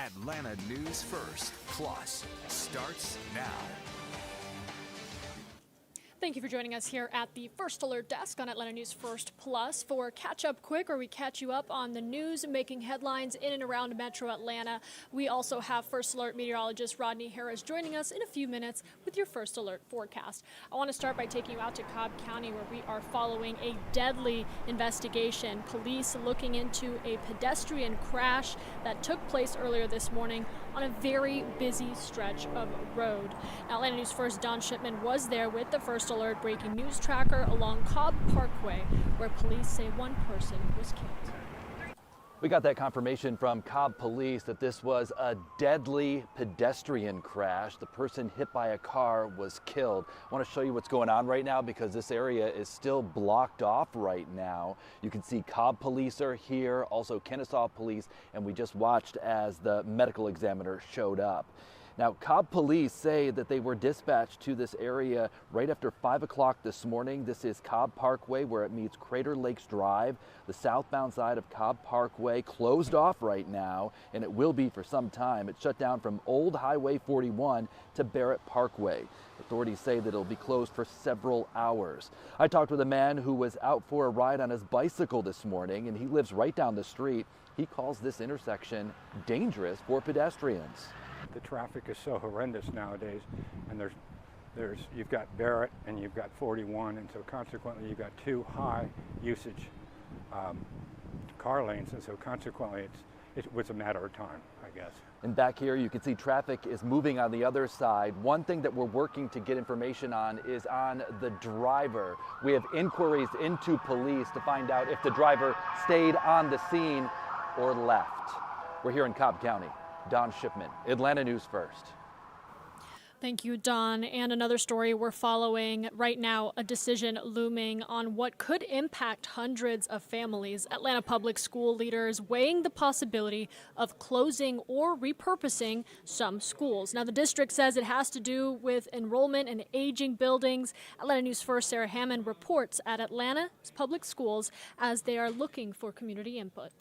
Atlanta News First Plus starts now. Thank you for joining us here at the First Alert Desk on Atlanta News First Plus for Catch Up Quick, where we catch you up on the news making headlines in and around Metro Atlanta. We also have First Alert meteorologist Rodney Harris joining us in a few minutes with your First Alert forecast. I want to start by taking you out to Cobb County, where we are following a deadly investigation. Police looking into a pedestrian crash that took place earlier this morning on a very busy stretch of road. Now, Atlanta News First Don Shipman was there with the First Alert breaking news tracker along Cobb Parkway, where police say one person was killed. We got that confirmation from Cobb Police that this was a deadly pedestrian crash. The person hit by a car was killed. I want to show you what's going on right now because this area is still blocked off right now. You can see Cobb Police are here, also Kennesaw Police, and we just watched as the medical examiner showed up. Now, Cobb Police say that they were dispatched to this area right after 5 o'clock this morning. This is Cobb Parkway, where it meets Crater Lakes Drive. The southbound side of Cobb Parkway closed off right now, and it will be for some time. It's shut down from Old Highway 41 to Barrett Parkway. Authorities say that it'll be closed for several hours. I talked with a man who was out for a ride on his bicycle this morning, and he lives right down the street. He calls this intersection dangerous for pedestrians. The traffic is so horrendous nowadays, and you've got Barrett and you've got 41, and so consequently you've got two high usage car lanes, and so consequently it was a matter of time, I guess. And back here you can see traffic is moving on the other side. One thing that we're working to get information on is on the driver. We have inquiries into police to find out if the driver stayed on the scene or left. We're here in Cobb County. Don Shipman, Atlanta News First. Thank you, Don. And another story we're following right now, a decision looming on what could impact hundreds of families. Atlanta Public School leaders weighing the possibility of closing or repurposing some schools. Now, the district says it has to do with enrollment in aging buildings. Atlanta News First Sarah Hammond reports at Atlanta Public Schools as they are looking for community input.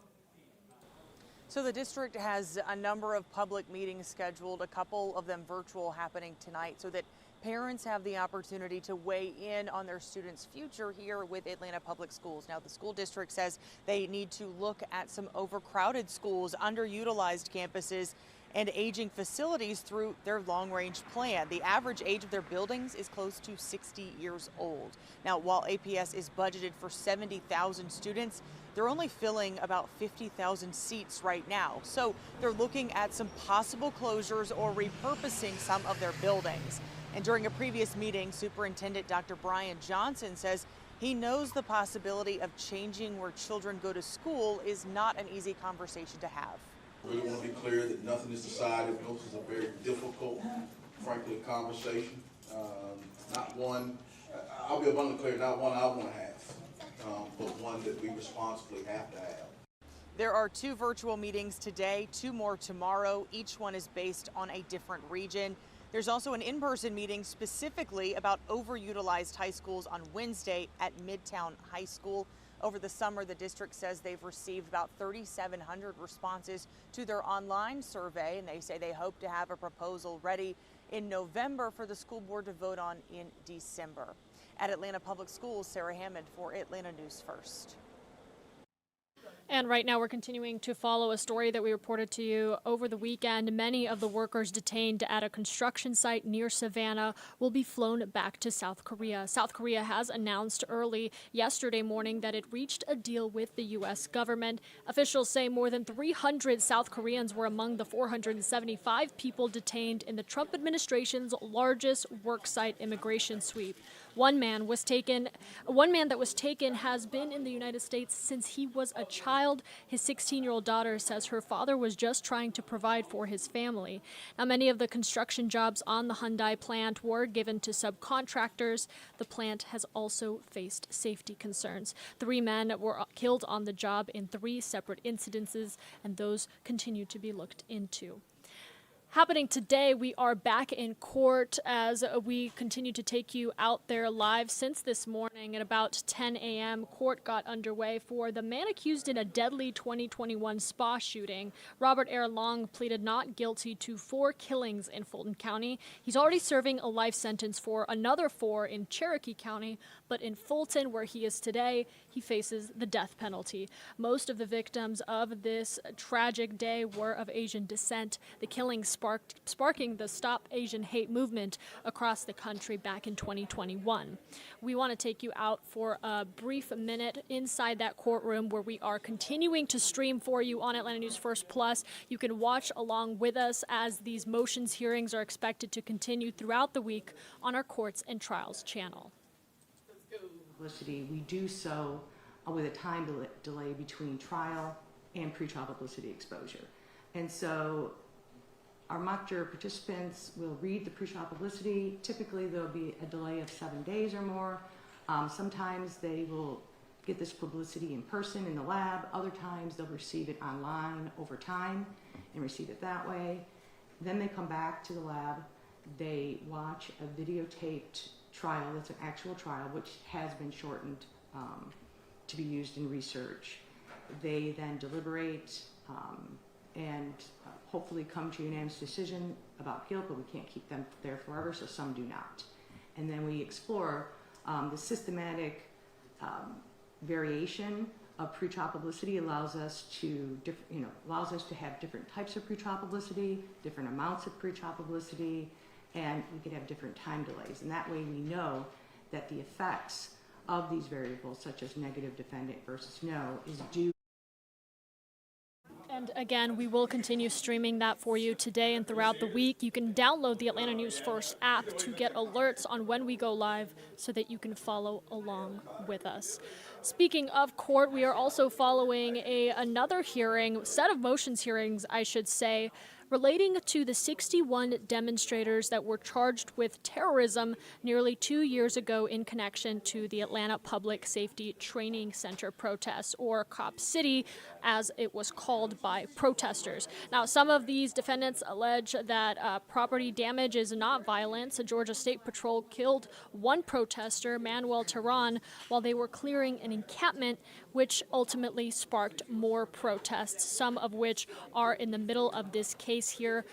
So the district has a number of public meetings scheduled, a couple of them virtual happening tonight, so that parents have the opportunity to weigh in on their students' future here with Atlanta Public Schools. Now, the school district says they need to look at some overcrowded schools, underutilized campuses, and aging facilities through their long-range plan. The average age of their buildings is close to 60 years old. Now, while APS is budgeted for 70,000 students, they're only filling about 50,000 seats right now. So they're looking at some possible closures or repurposing some of their buildings. And during a previous meeting, Superintendent Dr. Brian Johnson says he knows the possibility of changing where children go to school is not an easy conversation to have. We really want to be clear that nothing is decided. This is a very difficult, frankly, conversation. Not one, I'll be abundantly clear, not one I want to have, but one that we responsibly have to have. There are 2 virtual meetings today, 2 more tomorrow. Each one is based on a different region. There's also an in-person meeting specifically about overutilized high schools on Wednesday at Midtown High School. Over the summer, the district says they've received about 3,700 responses to their online survey, and they say they hope to have a proposal ready in November for the school board to vote on in December. At Atlanta Public Schools, Sarah Hammond for Atlanta News First. And right now we're continuing to follow a story that we reported to you over the weekend. Many of the workers detained at a construction site near Savannah will be flown back to South Korea. South Korea has announced early yesterday morning that it reached a deal with the U.S. government. Officials say more than 300 South Koreans were among the 475 people detained in the Trump administration's largest worksite immigration sweep. One man that was taken has been in the United States since he was a child. His 16-year-old daughter says her father was just trying to provide for his family. Now, many of the construction jobs on the Hyundai plant were given to subcontractors. The plant has also faced safety concerns. 3 men were killed on the job in 3 separate incidences, and those continue to be looked into. Happening today, we are back in court as we continue to take you out there live. Since this morning at about 10 a.m., court got underway for the man accused in a deadly 2021 spa shooting. Robert Air Long pleaded not guilty to 4 killings in Fulton County. He's already serving a life sentence for another 4 in Cherokee County, but in Fulton, where he is today, he faces the death penalty. Most of the victims of this tragic day were of Asian descent. The killings sparking the Stop Asian Hate movement across the country back in 2021. We want to take you out for a brief minute inside that courtroom where we are continuing to stream for you on Atlanta News First Plus. You can watch along with us as these motions hearings are expected to continue throughout the week on our Courts and Trials channel. Publicity, we do so with a time delay between trial and pretrial publicity exposure. And so our mock juror participants will read the pretrial publicity. Typically, there will be a delay of 7 days or more. Sometimes they will get this publicity in person in the lab. Other times, they'll receive it online over time and receive it that way. Then they come back to the lab. They watch a videotaped trial. That's an actual trial, which has been shortened to be used in research. They then deliberate and hopefully come to a unanimous decision about guilt, but we can't keep them there forever, so some do not. And then we explore the systematic variation of pretrial publicity allows us to have different types of pretrial publicity, different amounts of pretrial publicity, and we could have different time delays. And that way we know that the effects of these variables, such as negative defendant versus no, is due. And again, we will continue streaming that for you today and throughout the week. You can download the Atlanta News First app to get alerts on when we go live so that you can follow along with us. Speaking of court, we are also following another hearing, set of motions hearings, I should say, relating to the 61 demonstrators that were charged with terrorism nearly 2 years ago in connection to the Atlanta Public Safety Training Center protests, or Cop City, as it was called by protesters. Now, some of these defendants allege that property damage is not violence. A Georgia State Patrol killed one protester, Manuel Tehran, while they were clearing an encampment, which ultimately sparked more protests, some of which are in the middle of this case here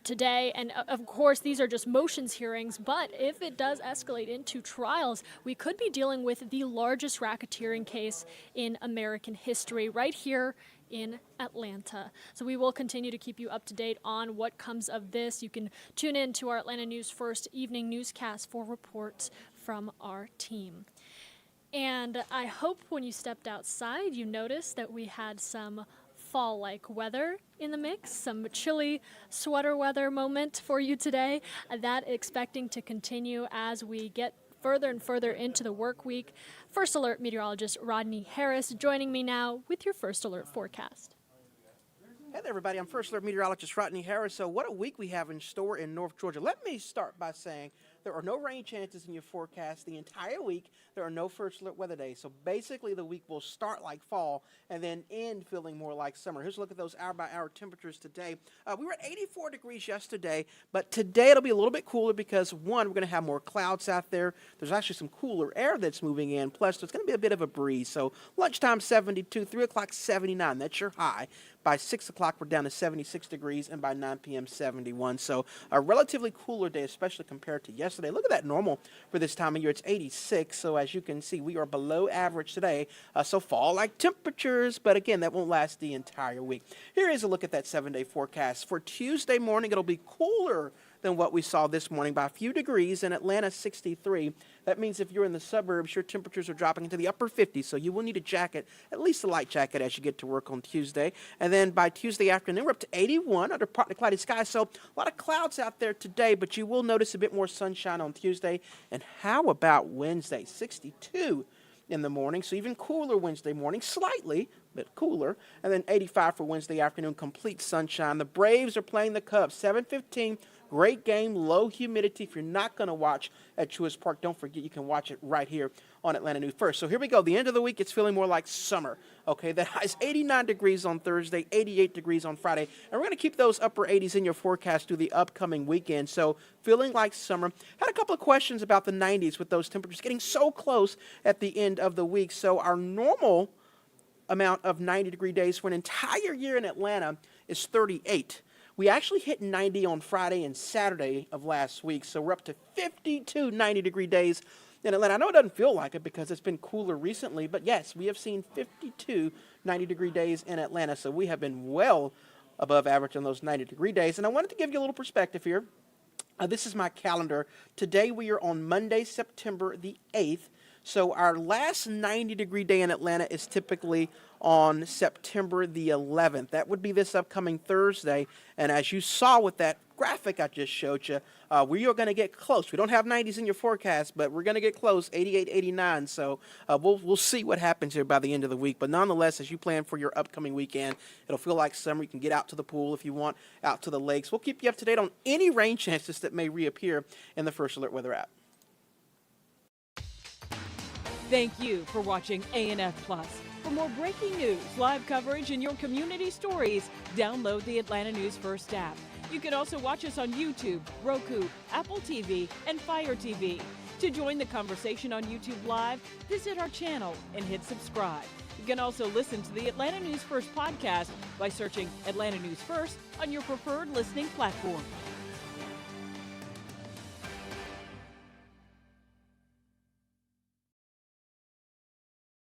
today. And of course, these are just motions hearings, but if it does escalate into trials, we could be dealing with the largest racketeering case in American history right here in Atlanta. So we will continue to keep you up to date on what comes of this. You can tune in to our Atlanta News First evening newscast for reports from our team. And I hope when you stepped outside, you noticed that we had some fall-like weather in the mix, some chilly sweater weather moment for you today. That expecting to continue as we get further and further into the work week. First Alert meteorologist Rodney Harris joining me now with your First Alert forecast. Hey there, everybody. I'm First Alert meteorologist Rodney Harris. So what a week we have in store in North Georgia. Let me start by saying there are no rain chances in your forecast the entire week. There are no First Alert weather days. So basically the week will start like fall and then end feeling more like summer. Here's a look at those hour-by-hour temperatures today. We were at 84 degrees yesterday, but today it'll be a little bit cooler because, one, we're going to have more clouds out there. There's actually some cooler air that's moving in. Plus, there's going to be a bit of a breeze. So lunchtime, 72, 3 o'clock, 79. That's your high. By 6 o'clock, we're down to 76 degrees, and by 9 p.m., 71. So a relatively cooler day, especially compared to yesterday. Look at that normal for this time of year. It's 86, so as you can see, we are below average today. So fall-like temperatures, but again, that won't last the entire week. Here is a look at that 7-day forecast. For Tuesday morning, it'll be cooler than what we saw this morning by a few degrees. In Atlanta, 63. That means if you're in the suburbs, your temperatures are dropping into the upper 50s, so you will need a jacket, at least a light jacket, as you get to work on Tuesday. And then by Tuesday afternoon, we're up to 81 under partly cloudy skies, so a lot of clouds out there today, but you will notice a bit more sunshine on Tuesday. And how about Wednesday? 62 in the morning, so even cooler Wednesday morning, slightly, but cooler. And then 85 for Wednesday afternoon, complete sunshine. The Braves are playing the Cubs, 7:15 Great game, low humidity. If you're not going to watch at Truist Park, don't forget you can watch it right here on Atlanta News First. So here we go. The end of the week, it's feeling more like summer. Okay, that high is 89 degrees on Thursday, 88 degrees on Friday. And we're going to keep those upper 80s in your forecast through the upcoming weekend. So feeling like summer. Had a couple of questions about the 90s with those temperatures getting so close at the end of the week. So our normal amount of 90-degree days for an entire year in Atlanta is 38. We actually hit 90 on Friday and Saturday of last week, so we're up to 52 90-degree days in Atlanta. I know it doesn't feel like it because it's been cooler recently, but yes, we have seen 52 90-degree days in Atlanta, so we have been well above average on those 90-degree days. And I wanted to give you a little perspective here. This is my calendar. Today we are on Monday, September the 8th. So our last 90-degree day in Atlanta is typically on September the 11th. That would be this upcoming Thursday. And as you saw with that graphic I just showed you, we are going to get close. We don't have 90s in your forecast, but we're going to get close, 88, 89. So we'll see what happens here by the end of the week. But nonetheless, as you plan for your upcoming weekend, it'll feel like summer. You can get out to the pool if you want, out to the lakes. We'll keep you up to date on any rain chances that may reappear in the First Alert Weather app. Thank you for watching ANF Plus. For more breaking news, live coverage, and your community stories, download the Atlanta News First app. You can also watch us on YouTube, Roku, Apple TV, and Fire TV. To join the conversation on YouTube Live, visit our channel and hit subscribe. You can also listen to the Atlanta News First podcast by searching Atlanta News First on your preferred listening platform.